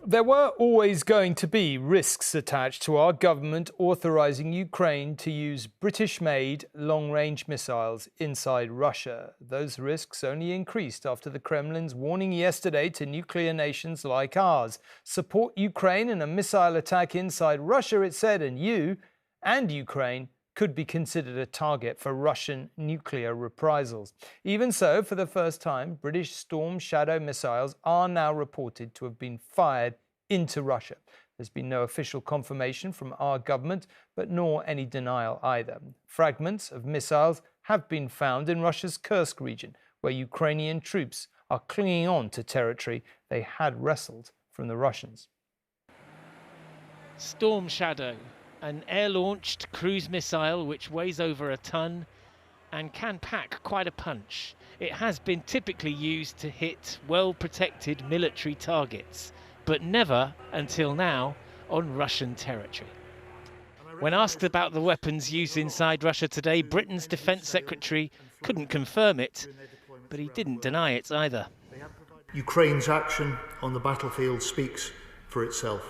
There were always going to be risks attached to our government authorising Ukraine to use British-made long-range missiles inside Russia. Those risks only increased after the Kremlin's warning yesterday to nuclear nations like ours. Support Ukraine in a missile attack inside Russia, it said, and you and Ukraine could be considered a target for Russian nuclear reprisals. Even so, for the first time, British Storm Shadow missiles are now reported to have been fired into Russia. There's been no official confirmation from our government, but nor any denial either. Fragments of missiles have been found in Russia's Kursk region, where Ukrainian troops are clinging on to territory they had wrestled from the Russians. Storm Shadow, an air-launched cruise missile which weighs over a ton and can pack quite a punch. It has been typically used to hit well-protected military targets, but never, until now, on Russian territory. When asked about the weapons used inside Russia today, Britain's Defence Secretary couldn't confirm it, but he didn't deny it either. Ukraine's action on the battlefield speaks for itself.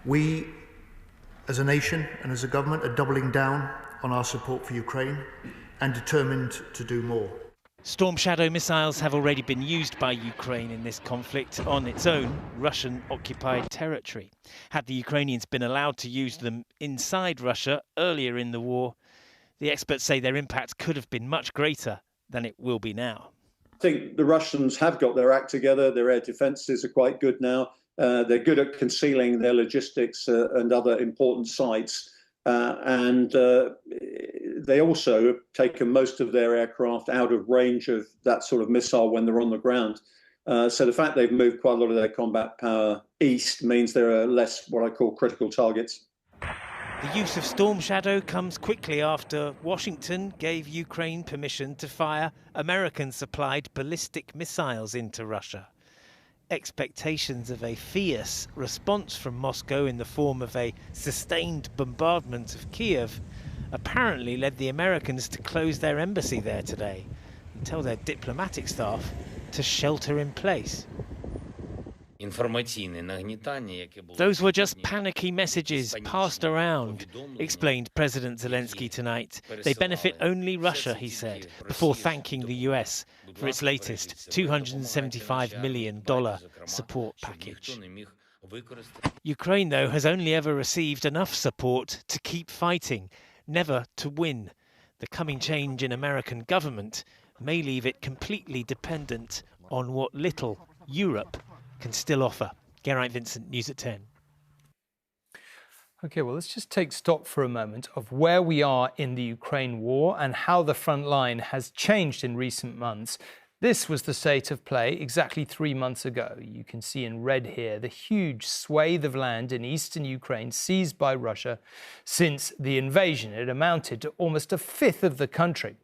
We, as a nation and as a government, are doubling down on our support for Ukraine and determined to do more. Storm Shadow missiles have already been used by Ukraine in this conflict on its own Russian-occupied territory. Had the Ukrainians been allowed to use them inside Russia earlier in the war, the experts say their impact could have been much greater than it will be now. I think the Russians have got their act together. Their air defences are quite good now. They're good at concealing their logistics and other important sites. They also have taken most of their aircraft out of range of that sort of missile when they're on the ground. So the fact they've moved quite a lot of their combat power east means there are less what I call critical targets. The use of Storm Shadow comes quickly after Washington gave Ukraine permission to fire American-supplied ballistic missiles into Russia. Expectations of a fierce response from Moscow in the form of a sustained bombardment of Kiev apparently led the Americans to close their embassy there today and tell their diplomatic staff to shelter in place. Those were just panicky messages passed around, explained President Zelensky tonight. They benefit only Russia, he said, before thanking the US for its latest $275 million support package. Ukraine, though, has only ever received enough support to keep fighting, never to win. The coming change in American government may leave it completely dependent on what little Europe can still offer. Geraint Vincent, News at 10. OK, well, let's just take stock for a moment of where we are in the Ukraine war and how the front line has changed in recent months. This was the state of play exactly 3 months ago. You can see in red here the huge swathe of land in eastern Ukraine seized by Russia since the invasion. It amounted to almost a fifth of the country.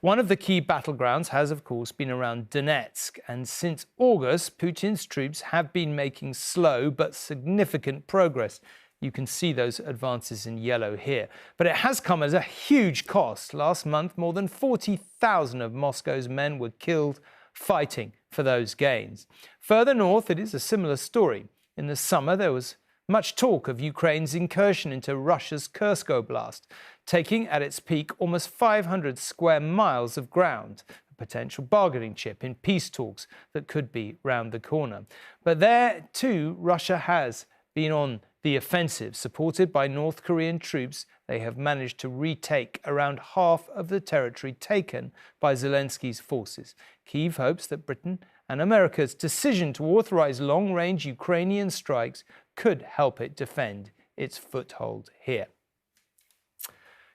One of the key battlegrounds has, of course, been around Donetsk. And since August, Putin's troops have been making slow but significant progress. You can see those advances in yellow here. But it has come at a huge cost. Last month, more than 40,000 of Moscow's men were killed fighting for those gains. Further north, it is a similar story. In the summer, there was much talk of Ukraine's incursion into Russia's Kursk Oblast, taking at its peak almost 500 square miles of ground, a potential bargaining chip in peace talks that could be round the corner. But there, too, Russia has been on the offensive. Supported by North Korean troops, they have managed to retake around half of the territory taken by Zelensky's forces. Kyiv hopes that Britain and America's decision to authorize long-range Ukrainian strikes could help it defend its foothold here.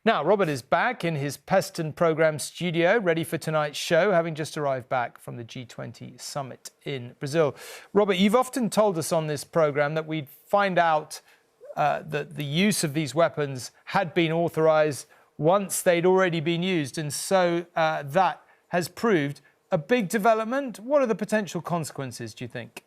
Now, Robert is back in his Peston programme studio, ready for tonight's show, having just arrived back from the G20 summit in Brazil. Robert, you've often told us on this programme that we'd find out that the use of these weapons had been authorised once they'd already been used, and so that has proved a big development. What are the potential consequences, do you think?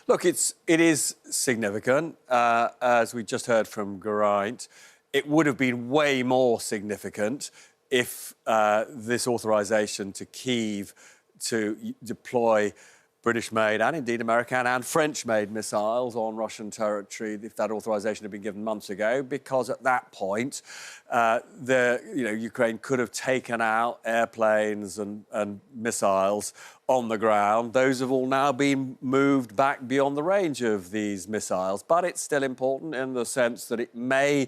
Look, it is significant, as we just heard from Geraint. It would have been way more significant if this authorisation to Kyiv to deploy British-made and indeed American and French-made missiles on Russian territory if that authorization had been given months ago, because at that point, Ukraine could have taken out airplanes and missiles on the ground. Those have all now been moved back beyond the range of these missiles. But it's still important in the sense that it may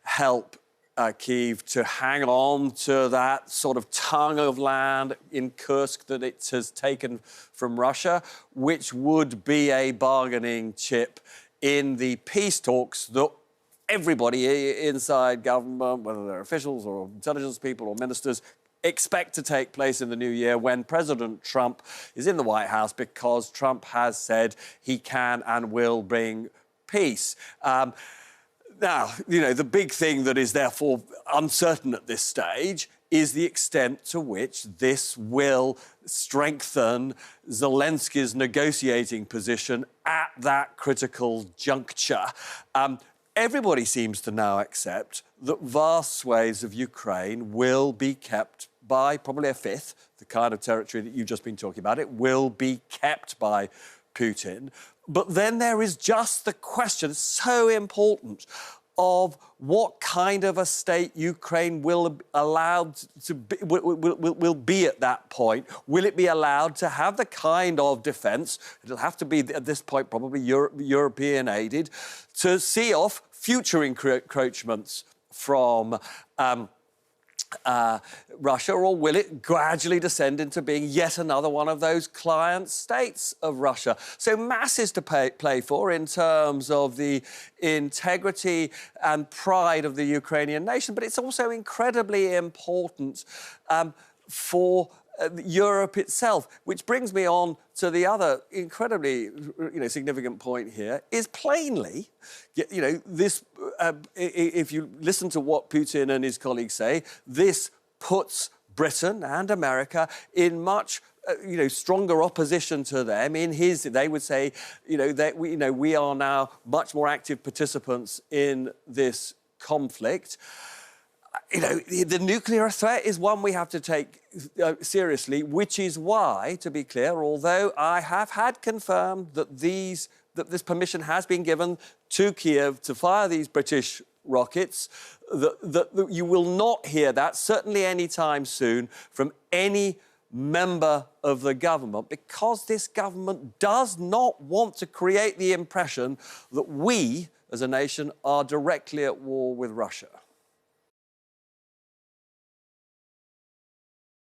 help Kyiv to hang on to that sort of tongue of land in Kursk that it has taken from Russia, which would be a bargaining chip in the peace talks that everybody inside government, whether they're officials or intelligence people or ministers, expect to take place in the new year when President Trump is in the White House, because Trump has said he can and will bring peace. Now, the big thing that is therefore uncertain at this stage is the extent to which this will strengthen Zelensky's negotiating position at that critical juncture. Everybody seems to now accept that vast swathes of Ukraine will be kept by probably a fifth, the kind of territory that you've just been talking about. It will be kept by Putin. But then there is just the question, so important, of what kind of a state Ukraine will be at that point. Will it be allowed to have the kind of defence, it'll have to be at this point probably European-aided, to see off future encroachments from Russia, or will it gradually descend into being yet another one of those client states of Russia? So masses to play for in terms of the integrity and pride of the Ukrainian nation, but it's also incredibly important for Europe itself, which brings me on to the other incredibly, significant point here, is plainly, this, if you listen to what Putin and his colleagues say, this puts Britain and America in much stronger opposition to them. They would say, that we are now much more active participants in this conflict. The nuclear threat is one we have to take seriously, which is why, to be clear, although I have had confirmed that this permission has been given to Kiev to fire these British rockets, that you will not hear that, certainly any time soon, from any member of the government, because this government does not want to create the impression that we, as a nation, are directly at war with Russia.